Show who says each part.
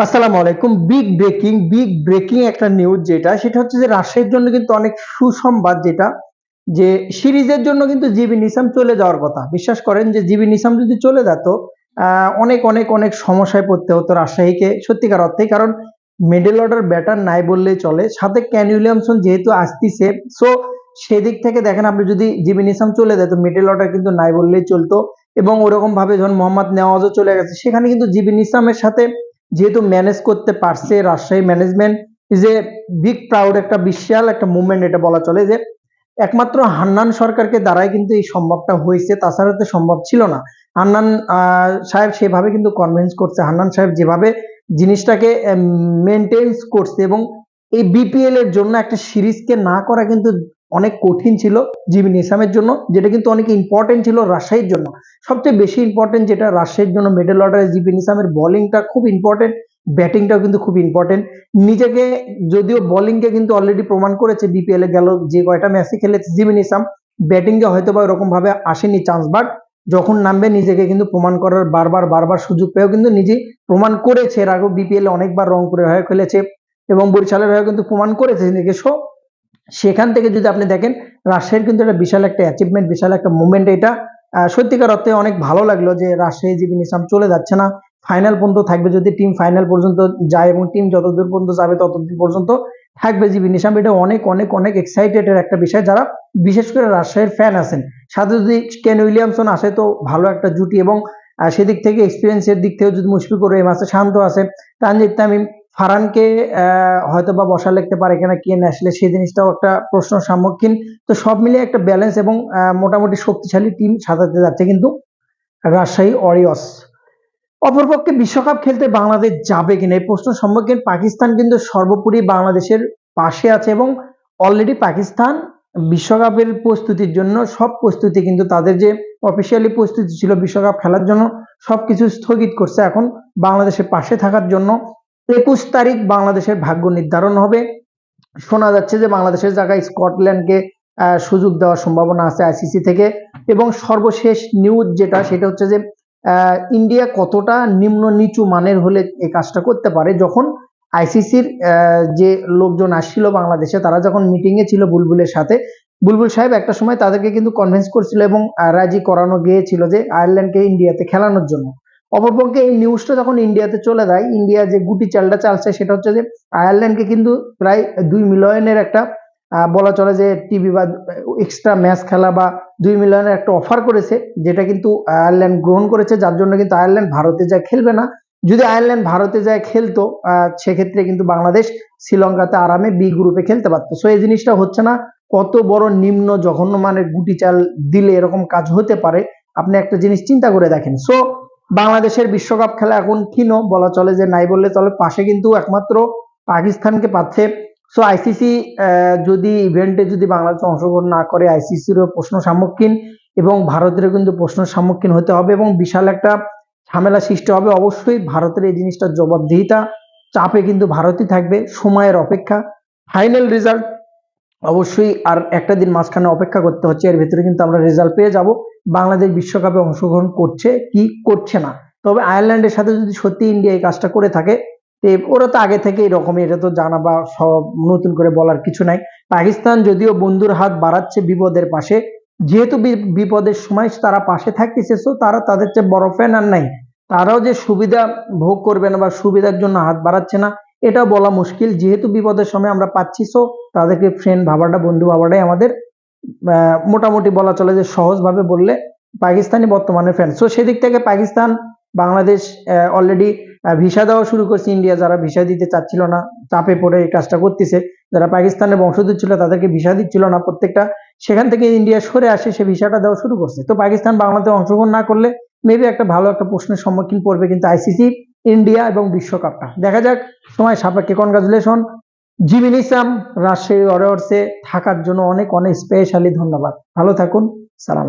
Speaker 1: আসসালামু আলাইকুম। Big breaking একটা নিউজ, সেটা হচ্ছে যে রাজশাহীর জন্য কিন্তু অনেক সুসংবাদ, যে সিরিজের জন্য কিন্তু জিবি নিসাম চলে যাওয়ার কথা। বিশ্বাস করেন যে জিবি নিসাম যদি চলে যেত, অনেক অনেক অনেক সমস্যায় পড়তে হতো রাজশাহীকে সত্যিকার অর্থে। কারণ মিডল অর্ডার ব্যাটার নাই বললেই চলে, সাথে ক্যান উইলিয়ামসন যেহেতু আসতিছে, সো সেদিক থেকে দেখেন, আপনি যদি জিবি নিসাম চলে যেত, মিডল অর্ডার কিন্তু নাই বললেই চলতো। এবং ওরকম ভাবে যখন মোহাম্মদ নেওয়াজও চলে গেছে, সেখানে কিন্তু জিবি নিসামের সাথে যেহেতু ম্যানেজ করতে পারছে Rajshahi management, is a big proud, একটা বিশাল একটা মুভমেন্ট এটা বলা চলে। যে একমাত্র হান্নান সরকারকে দ্বারাই কিন্তু এই সম্ভবটা হয়েছে, তাছাড়া তো সম্ভব ছিল না। হান্নান সাহেব সেভাবে কিন্তু কনভিন্স করছে, হান্নান সাহেব যেভাবে জিনিসটাকে মেনটেন্স করছে, এবং এই বিপিএল এর জন্য একটা সিরিজকে না করা কিন্তু অনেক কঠিন ছিল জিবি নিসামের জন্য, যেটা কিন্তু অনেক ইম্পর্টেন্ট ছিল রাজশাহীর জন্য। সবচেয়ে বেশি ইম্পর্টেন্ট যেটা রাজশাহীর জন্য, মিডল অর্ডারে জিবি নিসামের বোলিংটা খুব ইম্পর্টেন্ট, ব্যাটিংটাও কিন্তু খুব ইম্পর্টেন্ট। নিজেকে যদিও বোলিংকে কিন্তু অলরেডি প্রমাণ করেছে, বিপিএল এ গেল যে কয়টা ম্যাচে খেলেছে জিবি নিসাম, ব্যাটিংয়ে হয়তো বা ওরকম ভাবে আসেনি চান্স, বাট যখন নামবে নিজেকে কিন্তু প্রমাণ করার বারবার বারবার সুযোগ পেয়েও কিন্তু নিজে প্রমাণ করেছে। এর আগেও বিপিএল এ অনেকবার রংপুরের হয়ে খেলেছে এবং বরিশালের হয়ে কিন্তু প্রমাণ করেছে নিজেকে। সো সেখান থেকে যদি আপনি দেখেন, রাজশাহীর কিন্তু একটা বিশাল একটা অ্যাচিভমেন্ট, বিশাল একটা মুভমেন্ট এটা। সত্যিকার অর্থে অনেক ভালো লাগলো যে রাজশাহী জিবি নিসাম চলে যাচ্ছে না, ফাইনাল পর্যন্ত থাকবে। যদি টিম ফাইনাল পর্যন্ত যায় এবং টিম যতদূর পর্যন্ত যাবে ততদূর পর্যন্ত থাকবে জিবি নিসাম, এটা অনেক অনেক অনেক এক্সাইটেডের একটা বিষয় যারা বিশেষ করে রাজশাহীর ফ্যান আছেন। সাথে যদি কেন উইলিয়ামসন আসে তো ভালো একটা জুটি, এবং সেদিক থেকে এক্সপিরিয়েন্সের দিক থেকে যদি মুশফিকুর রহিম আছে, শান্ত আছে, তানজিদ তামিম, ফারহানকে হয়তো বা বসা লিখতে পারে কিনা কেন আসলে, সেই জিনিসটাও একটা প্রশ্নের সম্মুখীন। তো সব মিলিয়ে একটা ব্যালেন্স এবং মোটামুটি শক্তিশালী টিম সাজাতে যাচ্ছে কিন্তু রাজশাহী ওয়ারিয়র্স। অপরপক্ষে বিশ্বকাপ খেলতে বাংলাদেশ যাবে কিনা এই প্রশ্নের সম্মুখীন পাকিস্তান কিন্তু সর্বোপরি বাংলাদেশের পাশে আছে, এবং অলরেডি পাকিস্তান বিশ্বকাপের প্রস্তুতির জন্য সব প্রস্তুতি কিন্তু তাদের যে অফিসিয়ালি প্রস্তুতি ছিল বিশ্বকাপ খেলার জন্য সবকিছু স্থগিত করছে এখন বাংলাদেশের পাশে থাকার জন্য। 21 তারিখ বাংলাদেশের ভাগ্য নির্ধারণ হবে। শোনা যাচ্ছে যে বাংলাদেশের জায়গায় স্কটল্যান্ডকে সুযোগ দেওয়ার সম্ভাবনা আছে আইসিসি থেকে। এবং সর্বশেষ নিউজ সেটা হচ্ছে যে ইন্ডিয়া কতটা নিম্ন নিচু মানের হলে এই কাজটা করতে পারে। যখন আইসিসির যে লোকজন আসছিল বাংলাদেশে, তারা যখন মিটিং এ ছিল বুলবুলের সাথে, বুলবুল সাহেব একটা সময় তাদেরকে কিন্তু কনভিন্স করছিল এবং রাজি করানো গিয়েছিল যে আয়ারল্যান্ডকে ইন্ডিয়াতে খেলানোর জন্য। অপরপক্ষে এই নিউজটা যখন ইন্ডিয়াতে চলে যায়, ইন্ডিয়া যে গুটি চালটা চালছে সেটা হচ্ছে যে আয়ারল্যান্ডকে কিন্তু প্রায় 2 মিলিয়নের একটা বলা চলে যে টিভি বা এক্সট্রা ম্যাচ খেলা বা 2 মিলিয়নের একটা অফার করেছে, যেটা কিন্তু আয়ারল্যান্ড গ্রহণ করেছে, যার জন্য কিন্তু আয়ারল্যান্ড ভারতে যায় খেলবে না। যদি আয়ারল্যান্ড ভারতে যায় খেলতো, সেক্ষেত্রে কিন্তু বাংলাদেশ শ্রীলঙ্কাতে আরামে বি গ্রুপে খেলতে পারতো। সো এই জিনিসটা হচ্ছে না। কত বড় নিম্ন জঘন্য মানের গুটি চাল দিলে এরকম কাজ হতে পারে, আপনি একটা জিনিস চিন্তা করে দেখেন। সো বাংলাদেশের বিশ্বকাপ খেলা এখন ক্ষীণ বলা চলে, যে নাই বললে চলে। পাশে কিন্তু একমাত্র পাকিস্তানকে পাচ্ছে। সো আইসিসি যদি ইভেন্টে যদি বাংলাদেশ অংশগ্রহণ না করে, আইসিসিরও প্রশ্ন সম্মুখীন এবং ভারতেরও কিন্তু প্রশ্নের সম্মুখীন হতে হবে, এবং বিশাল একটা ঝামেলা সৃষ্টি হবে। অবশ্যই ভারতের এই জিনিসটার জবাবদিহিতা চাপে কিন্তু ভারতই থাকবে। সময়ের অপেক্ষা, ফাইনাল রেজাল্ট অবশ্যই আর একটা দিন মাঝখানে অপেক্ষা করতে হচ্ছে, এর ভিতরে কিন্তু আমরা রেজাল্ট পেয়ে যাব বাংলাদেশ বিশ্বকাপে অংশগ্রহণ করছে কি করছে না। তবে আয়ারল্যান্ডের সাথে যদি সত্যি ইন্ডিয়া এই কাজটা করে থাকে, ওরা তো আগে থেকে এরকমই, এটা তো জানা বা সব নতুন করে বলার কিছু নাই। পাকিস্তান যদিও বন্ধুর হাত বাড়াচ্ছে বিপদের পাশে, যেহেতু বিপদের সময় তারা পাশে থাকতেছে, সো তারা তাদের চেয়ে বড় ফ্যান আর নাই। তারাও যে সুবিধা ভোগ করবে না বা সুবিধার জন্য হাত বাড়াচ্ছে না, এটা বলা মুশকিল। যেহেতু বিপদের সময় আমরা পাচ্ছি, সো তাদেরকে ফ্রেন্ড ভাবাটা, বন্ধু ভাবাটাই আমাদের মোটামুটি বলা চলে যে সহজভাবে বললে পাকিস্তানি বর্তমানে ফ্যান। সো সেদিক থেকে পাকিস্তান বাংলাদেশ অলরেডি ভিসা দেওয়া শুরু করছে। ইন্ডিয়া যারা ভিসা দিতে চাচ্ছিল না, চাপে পড়ে এই কাজটা করতেছে। যারা পাকিস্তানের বংশোদ্ভূত ছিল তাদেরকে ভিসা দিচ্ছিল না প্রত্যেকটা, সেখান থেকে ইন্ডিয়া সরে আসে, সে ভিসাটা দেওয়া শুরু করছে। তো পাকিস্তান বাংলাদেশে অংশগ্রহণ না করলে মেবি একটা ভালো একটা প্রশ্নের সম্মুখীন পড়বে কিন্তু আইসিসি, ইন্ডিয়া এবং বিশ্বকাপটা দেখা যাক সময় সাপেক্ষে। কনগ্রাচুলেশন জিবি নিসাম, রাজশাহী ওয়ারিয়র্সে থাকার জন্য অনেক অনেক স্পেশালি ধন্যবাদ। ভালো থাকুন, সালাম।